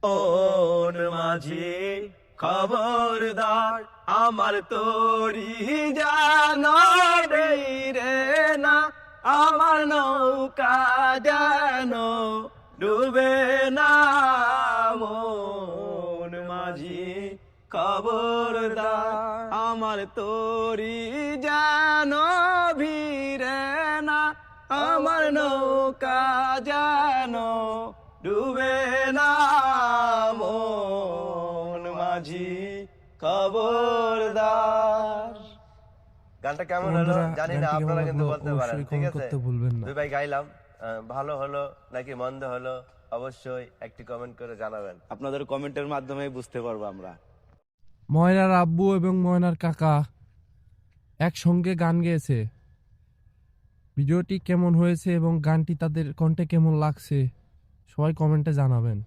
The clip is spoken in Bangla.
ওন মাঝি খবরদার আমার তোরি জানো রে না, আমার নৌকা যেন ডুবে না। মন মাঝি খবরদার আমার তোরি জানো ভিড়ে না, আমার নৌকা যেন ডুবে না। মন মাঝি খবরদার। গানটা কেমন হলো বন্ধুরা, জানি না, গানটি কেমন আপনারা কিন্তু লাগলো বলতে পারেন। অবশ্যই ঠিক কমেন্ট আছে, করতে ভুলবেন না। দুই ভাই গাইলাম, ভালো হলো নাকি মন্দ হলো অবশ্যই একটি কমেন্ট করে জানাবেন। আপনাদের কমেন্টের মাধ্যমে বুঝতে পারবো আমরা। ময়নার আব্বু এবং ময়নার কাকা একসঙ্গে গান গেয়েছে। ভিডিওটি কেমন হয়েছে এবং গানটি তাদের কণ্ঠে কেমন লাগছে সবাই কমেন্টে জানাবেন।